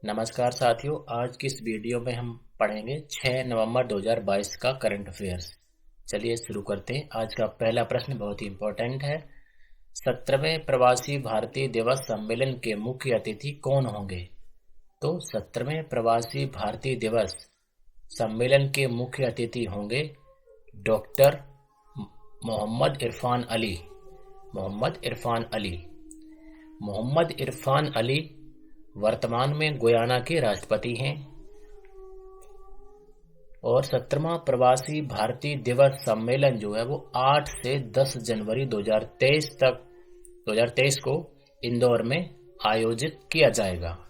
नमस्कार साथियों, आज की इस वीडियो में हम पढ़ेंगे 6 नवंबर 2022 का करंट अफेयर्स। चलिए शुरू करते हैं। आज का पहला प्रश्न बहुत ही इम्पोर्टेंट है। 17वें प्रवासी भारतीय दिवस सम्मेलन के मुख्य अतिथि कौन होंगे? तो 17वें प्रवासी भारतीय दिवस सम्मेलन के मुख्य अतिथि होंगे डॉक्टर मोहम्मद इरफान अली। मोहम्मद इरफान अली मोहम्मद इरफान अली वर्तमान में गुयाना के राष्ट्रपति हैं और 17वां प्रवासी भारतीय दिवस सम्मेलन जो है वो 8 से 10 जनवरी 2023 को इंदौर में आयोजित किया जाएगा।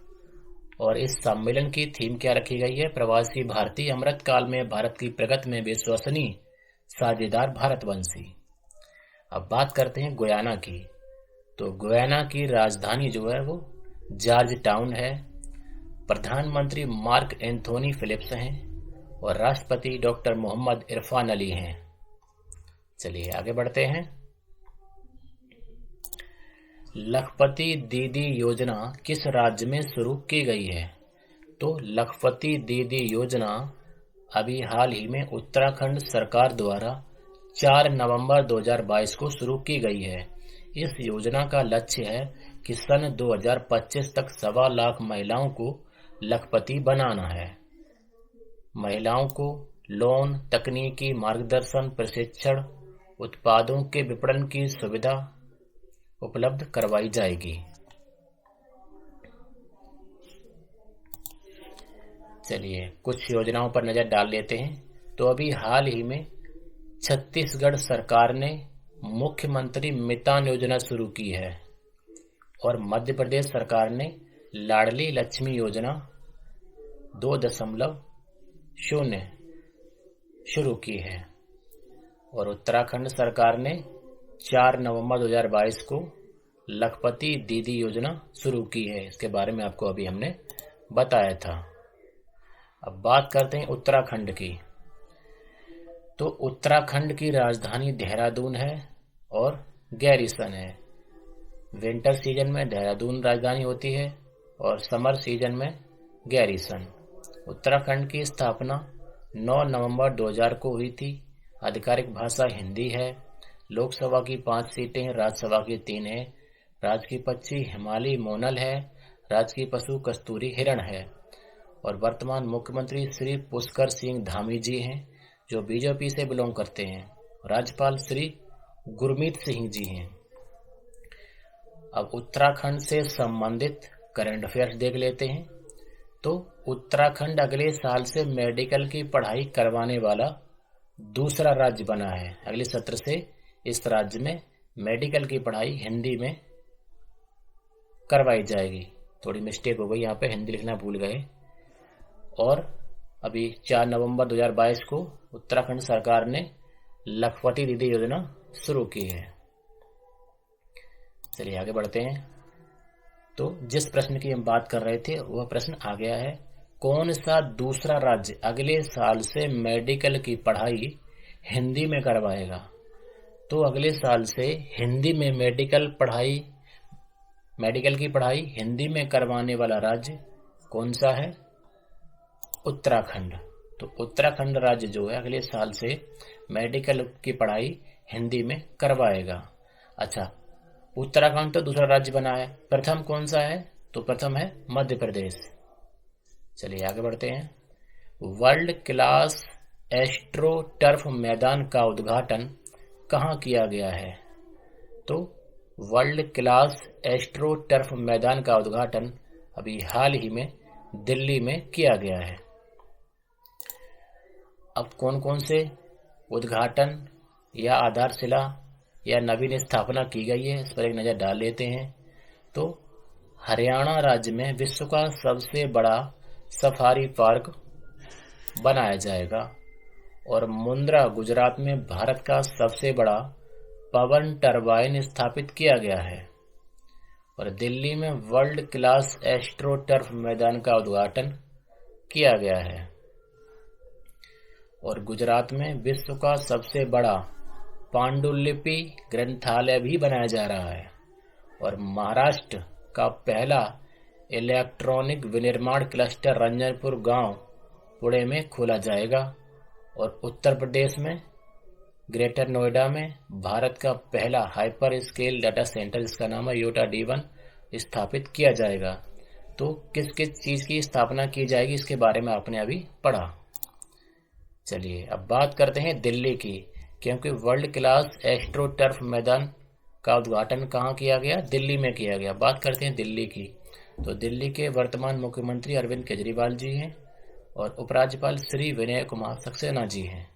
और इस सम्मेलन की थीम क्या रखी गई है? प्रवासी भारतीय अमृत काल में भारत की प्रगति में विश्वसनीय साझेदार भारतवंशी। अब बात करते हैं गुयाना की। तो गुयाना की राजधानी जो है वो जॉर्ज टाउन है। प्रधानमंत्री मार्क एंथोनी फिलिप्स हैं और राष्ट्रपति डॉक्टर मोहम्मद इरफान अली हैं। चलिए आगे बढ़ते हैं। लखपति दीदी योजना किस राज्य में शुरू की गई है? तो लखपति दीदी योजना अभी हाल ही में उत्तराखंड सरकार द्वारा 4 नवंबर 2022 को शुरू की गई है। इस योजना का लक्ष्य है कि सन 2025 तक 1.25 लाख महिलाओं को लखपति बनाना है। महिलाओं को लोन, तकनीकी मार्गदर्शन, प्रशिक्षण, उत्पादों के विपणन की सुविधा उपलब्ध करवाई जाएगी। चलिए कुछ योजनाओं पर नजर डाल लेते हैं। तो अभी हाल ही में छत्तीसगढ़ सरकार ने मुख्यमंत्री मितान योजना शुरू की है और मध्य प्रदेश सरकार ने लाडली लक्ष्मी योजना 2.0 शुरू की है और उत्तराखंड सरकार ने 4 नवंबर 2022 को लखपति दीदी योजना शुरू की है। इसके बारे में आपको अभी हमने बताया था। अब बात करते हैं उत्तराखंड की। तो उत्तराखंड की राजधानी देहरादून है और गैरीसन है। विंटर सीजन में देहरादून राजधानी होती है और समर सीजन में गैरीसन। उत्तराखंड की स्थापना 9 नवंबर 2000 को हुई थी। आधिकारिक भाषा हिंदी है। लोकसभा की 5 सीटें, राज्यसभा की 3 है। राज्य की पक्षी हिमालयी मोनल है। राज्य की पशु कस्तूरी हिरण है और वर्तमान मुख्यमंत्री श्री पुष्कर सिंह धामी जी हैं जो बीजेपी से बिलोंग करते हैं। राज्यपाल श्री गुरमीत सिंह जी हैं। अब उत्तराखंड से संबंधित करंट अफेयर्स देख लेते हैं। तो उत्तराखंड अगले साल से मेडिकल की पढ़ाई करवाने वाला दूसरा राज्य बना है। अगले सत्र से इस राज्य में मेडिकल की पढ़ाई हिंदी में करवाई जाएगी। थोड़ी मिस्टेक हो गई, यहाँ पे हिंदी लिखना भूल गए। और अभी 4 नवंबर 2022 को उत्तराखंड सरकार ने लखपति दीदी योजना शुरू की है। चलिए आगे बढ़ते हैं। तो जिस प्रश्न की हम बात कर रहे थे वह प्रश्न आ गया है। कौन सा दूसरा राज्य अगले साल से मेडिकल की पढ़ाई हिंदी में करवाएगा? तो अगले साल से हिंदी में मेडिकल की पढ़ाई हिंदी में करवाने वाला राज्य कौन सा है? उत्तराखंड। तो उत्तराखंड राज्य जो है अगले साल से मेडिकल की पढ़ाई हिंदी में करवाएगा। अच्छा, उत्तराखंड तो दूसरा राज्य बना है। प्रथम कौन सा है? तो प्रथम है मध्य प्रदेश। चलिए आगे बढ़ते हैं। वर्ल्ड क्लास एस्ट्रो टर्फ मैदान का उद्घाटन कहाँ किया गया है? तो वर्ल्ड क्लास एस्ट्रो टर्फ मैदान का उद्घाटन अभी हाल ही में दिल्ली में किया गया है। अब कौन कौन से उद्घाटन या आधारशिला या नवीन स्थापना की गई है, इस पर एक नजर डाल लेते हैं। तो हरियाणा राज्य में विश्व का सबसे बड़ा सफारी पार्क बनाया जाएगा और मुंद्रा गुजरात में भारत का सबसे बड़ा पवन टरबाइन स्थापित किया गया है और दिल्ली में वर्ल्ड क्लास एस्ट्रो टर्फ मैदान का उद्घाटन किया गया है और गुजरात में विश्व का सबसे बड़ा पांडुलिपि ग्रंथालय भी बनाया जा रहा है और महाराष्ट्र का पहला इलेक्ट्रॉनिक विनिर्माण क्लस्टर रंजनपुर गांव पुणे में खोला जाएगा। और उत्तर प्रदेश में ग्रेटर नोएडा में भारत का पहला हाइपर स्केल डाटा सेंटर जिसका नाम है योटा D1 स्थापित किया जाएगा। तो किस किस चीज की स्थापना की जाएगी इसके बारे में आपने अभी पढ़ा। चलिए अब बात करते हैं दिल्ली की, क्योंकि वर्ल्ड क्लास एस्ट्रो टर्फ मैदान का उद्घाटन कहाँ किया गया? दिल्ली में किया गया। बात करते हैं दिल्ली की, तो दिल्ली के वर्तमान मुख्यमंत्री अरविंद केजरीवाल जी हैं और उपराज्यपाल श्री विनय कुमार सक्सेना जी हैं।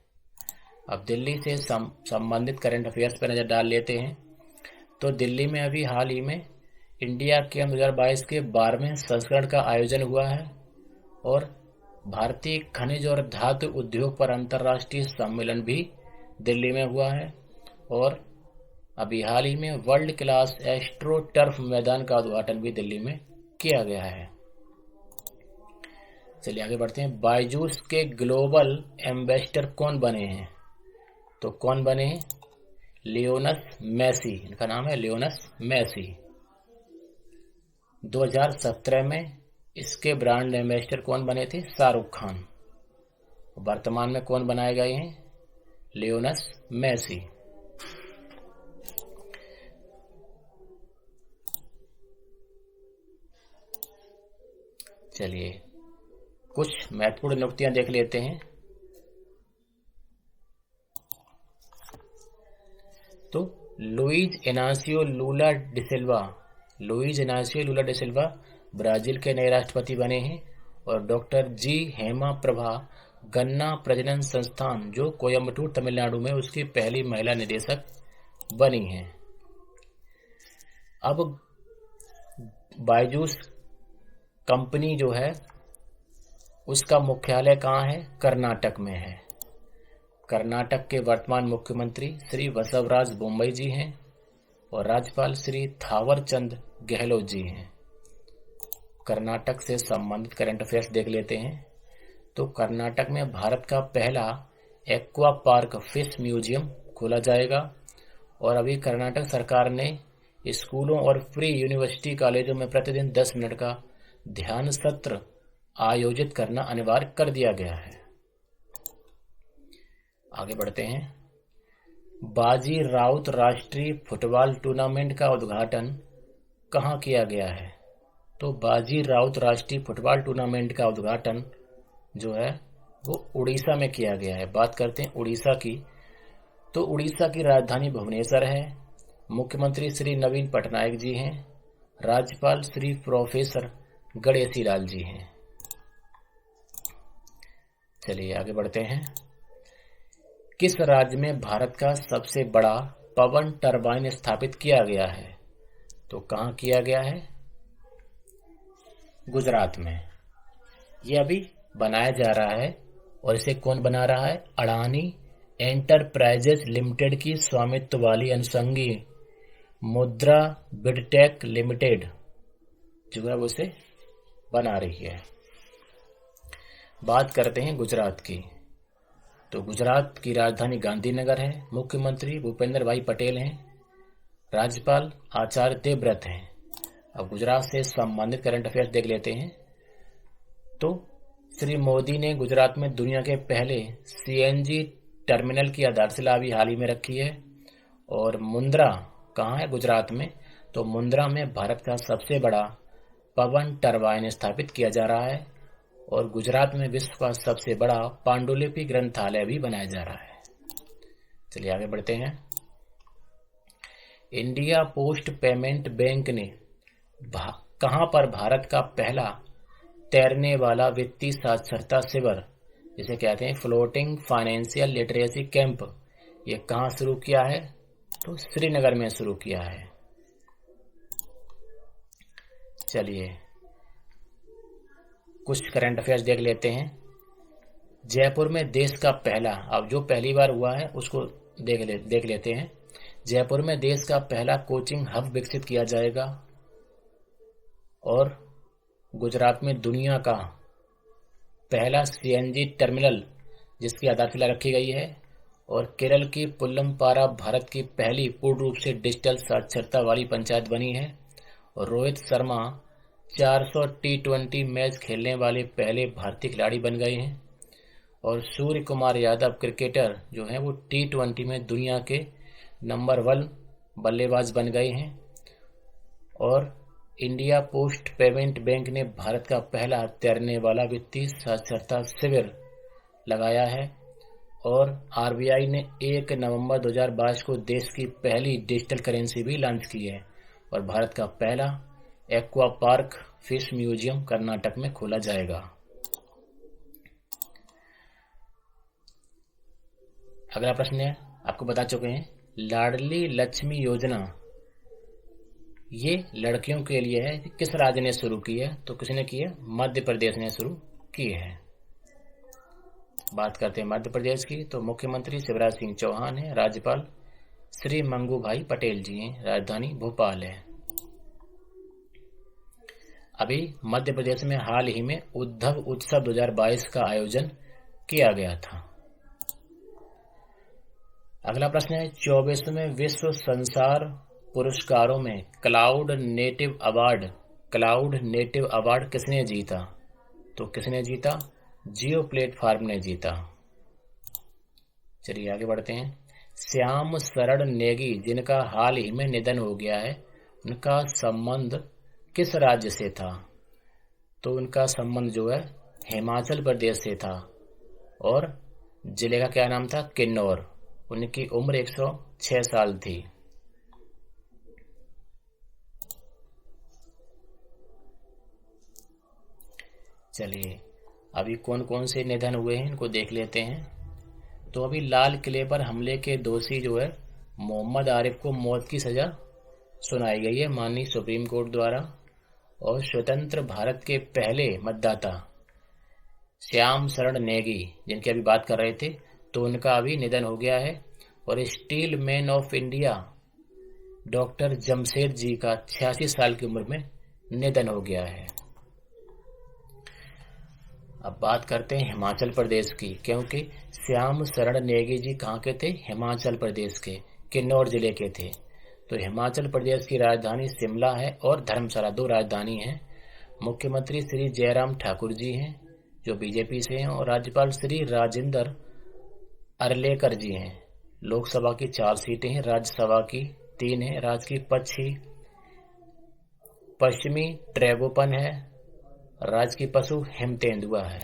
अब दिल्ली से संबंधित करंट अफेयर्स पर नजर डाल लेते हैं। तो दिल्ली में अभी हाल ही में इंडिया गेम 2022 के 12वें संस्करण का आयोजन हुआ है और भारतीय खनिज और धातु उद्योग पर अंतर्राष्ट्रीय सम्मेलन भी दिल्ली में हुआ है। और अभी हाल ही में वर्ल्ड क्लास एस्ट्रो टर्फ मैदान का उद्घाटन भी दिल्ली में किया गया है। चलिए आगे बढ़ते हैं। बायजूस के ग्लोबल एम्बेसडर कौन बने हैं? तो कौन बने हैं? लियोनस मेसी, इनका नाम है लियोनस मेसी। 2017 में इसके ब्रांड एम्बेसडर कौन बने थे? शाहरुख खान। वर्तमान में कौन बनाए गए हैं? Lionel Messi. चलिए कुछ महत्वपूर्ण नियुक्तियां देख लेते हैं। तो Luiz Inacio Lula da Silva Brazil के नए राष्ट्रपति बने हैं। और डॉक्टर जी हेमा प्रभा गन्ना प्रजनन संस्थान जो कोयम्बटूर तमिलनाडु में उसकी पहली महिला निदेशक बनी हैं। अब बायजूस कंपनी जो है उसका मुख्यालय कहाँ है? कर्नाटक में है। कर्नाटक के वर्तमान मुख्यमंत्री श्री बसवराज बोम्मई जी हैं और राज्यपाल श्री थावर चंद गहलोत जी हैं। कर्नाटक से संबंधित करंट अफेयर्स देख लेते हैं। तो कर्नाटक में भारत का पहला एक्वा पार्क फिश म्यूजियम खोला जाएगा। और अभी कर्नाटक सरकार ने स्कूलों और प्री यूनिवर्सिटी कॉलेजों में प्रतिदिन 10 मिनट का ध्यान सत्र आयोजित करना अनिवार्य कर दिया गया है। आगे बढ़ते हैं। बाजी राउत राष्ट्रीय फुटबॉल टूर्नामेंट का उद्घाटन कहाँ किया गया है? तो बाजी राउत राष्ट्रीय फुटबॉल टूर्नामेंट का उद्घाटन जो है वो उड़ीसा में किया गया है। बात करते हैं उड़ीसा की, तो उड़ीसा की राजधानी भुवनेश्वर है। मुख्यमंत्री श्री नवीन पटनायक जी हैं। राज्यपाल श्री प्रोफेसर गणेशी लाल जी हैं। चलिए आगे बढ़ते हैं। किस राज्य में भारत का सबसे बड़ा पवन टरबाइन स्थापित किया गया है? तो कहाँ किया गया है? गुजरात में। ये अभी बनाया जा रहा है और इसे कौन बना रहा है? अडानी एंटरप्राइजेज लिमिटेड की स्वामित्व वाली अनुषंगी मुद्रा बिडटेक लिमिटेड जो है वो इसे बना रही है। बात करते हैं गुजरात की, तो गुजरात की राजधानी गांधीनगर है। मुख्यमंत्री भूपेंद्र भाई पटेल हैं। राज्यपाल आचार्य देवव्रत हैं। अब गुजरात से संबंधित करंट अफेयर्स देख लेते हैं। तो श्री मोदी ने गुजरात में दुनिया के पहले CNG टर्मिनल की आधारशिला अभी हाल ही में रखी है। और मुंद्रा कहाँ है? गुजरात में। तो मुंद्रा में भारत का सबसे बड़ा पवन टरबाइन स्थापित किया जा रहा है। और गुजरात में विश्व का सबसे बड़ा पांडुलिपि ग्रंथालय भी बनाया जा रहा है। चलिए आगे बढ़ते हैं। इंडिया पोस्ट पेमेंट बैंक ने कहां पर भारत का पहला तैरने वाला वित्तीय साक्षरता शिविर जिसे कहते हैं फ्लोटिंग फाइनेंशियल लिटरेसी कैंप, ये कहां शुरू किया है? तो श्रीनगर में शुरू किया है। चलिए कुछ करंट अफेयर्स देख लेते हैं। जयपुर में देश का पहला, अब जो पहली बार हुआ है उसको देख लेते हैं। जयपुर में देश का पहला कोचिंग हब विकसित किया जाएगा। और गुजरात में दुनिया का पहला CNG टर्मिनल जिसकी आधारशिला रखी गई है। और केरल की पुल्लमपारा भारत की पहली पूर्ण रूप से डिजिटल साक्षरता वाली पंचायत बनी है। और रोहित शर्मा 400 T20 मैच खेलने वाले पहले भारतीय खिलाड़ी बन गए हैं। और सूर्य कुमार यादव क्रिकेटर जो हैं वो T20 में दुनिया के नंबर 1 बल्लेबाज बन गए हैं। और इंडिया पोस्ट पेमेंट बैंक ने भारत का पहला तैरने वाला वित्तीय साक्षरता शिविर लगाया है। और आरबीआई ने 1 नवंबर 2022 को देश की पहली डिजिटल करेंसी भी लॉन्च की है। और भारत का पहला aqua park fish museum Karnataka में खोला जाएगा। अगला प्रश्न है, आपको बता चुके हैं, लाडली लक्ष्मी योजना ये लड़कियों के लिए है। किस राज्य ने शुरू की है? तो किसने की है? मध्य प्रदेश ने शुरू की है। बात करते हैं मध्य प्रदेश की, तो मुख्यमंत्री शिवराज सिंह चौहान है, राज्यपाल श्री मंगू भाई पटेल जी हैं, राजधानी भोपाल है। अभी मध्य प्रदेश में हाल ही में उद्धव उत्सव 2022 का आयोजन किया गया था। अगला प्रश्न है, 24वें विश्व संसार पुरस्कारों में क्लाउड नेटिव अवार्ड किसने जीता? तो किसने जीता? जियो प्लेटफॉर्म ने जीता। चलिए आगे बढ़ते हैं। श्याम शरण नेगी जिनका हाल ही में निधन हो गया है, उनका संबंध किस राज्य से था? तो उनका संबंध जो है हिमाचल प्रदेश से था। और जिले का क्या नाम था? किन्नौर। उनकी उम्र 106 साल थी। चलिए अभी कौन कौन से निधन हुए हैं इनको देख लेते हैं। तो अभी लाल किले पर हमले के दोषी जो है मोहम्मद आरिफ को मौत की सजा सुनाई गई है माननीय सुप्रीम कोर्ट द्वारा। और स्वतंत्र भारत के पहले मतदाता श्याम शरण नेगी जिनकी अभी बात कर रहे थे, तो उनका अभी निधन हो गया है। और steel man of India doctor Jamshed ji का 86 साल की उम्र में निधन हो गया है। अब बात करते हैं हिमाचल प्रदेश की, क्योंकि श्याम शरण नेगी जी कहाँ के थे? हिमाचल प्रदेश के किन्नौर जिले के थे। तो हिमाचल प्रदेश की राजधानी शिमला है और धर्मशाला, 2 राजधानी हैं। मुख्यमंत्री श्री जयराम ठाकुर जी हैं जो बीजेपी से हैं। और राज्यपाल श्री राजेंद्र अरलेकर जी हैं। लोकसभा की 4 सीटें हैं, राज्यसभा की 3 हैं। राज्य की पश्चिमी ट्रैगोपन है, राज्य की पशु हेमतेंदुआ है।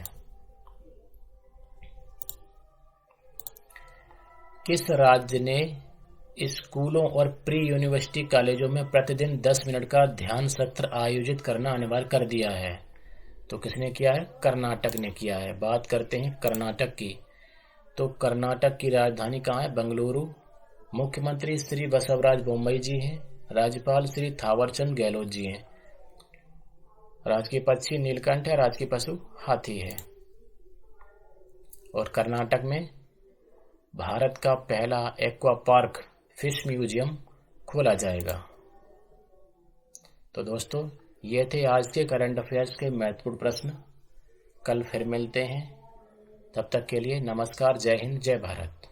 किस राज्य ने स्कूलों और प्री यूनिवर्सिटी कॉलेजों में प्रतिदिन 10 मिनट का ध्यान सत्र आयोजित करना अनिवार्य कर दिया है? तो किसने किया है? कर्नाटक ने किया है। बात करते हैं कर्नाटक की, तो कर्नाटक की राजधानी कहाँ है? बेंगलुरु। मुख्यमंत्री श्री बसवराज बोम्मई जी हैं। राज्यपाल श्री थावरचंद गहलोत जी हैं। राजकीय पक्षी नीलकंठ है, राजकीय पशु हाथी है। और कर्नाटक में भारत का पहला एक्वा पार्क फिश म्यूजियम खोला जाएगा। तो दोस्तों ये थे आज के करंट अफेयर्स के महत्वपूर्ण प्रश्न। कल फिर मिलते हैं, तब तक के लिए नमस्कार, जय हिंद, जय भारत।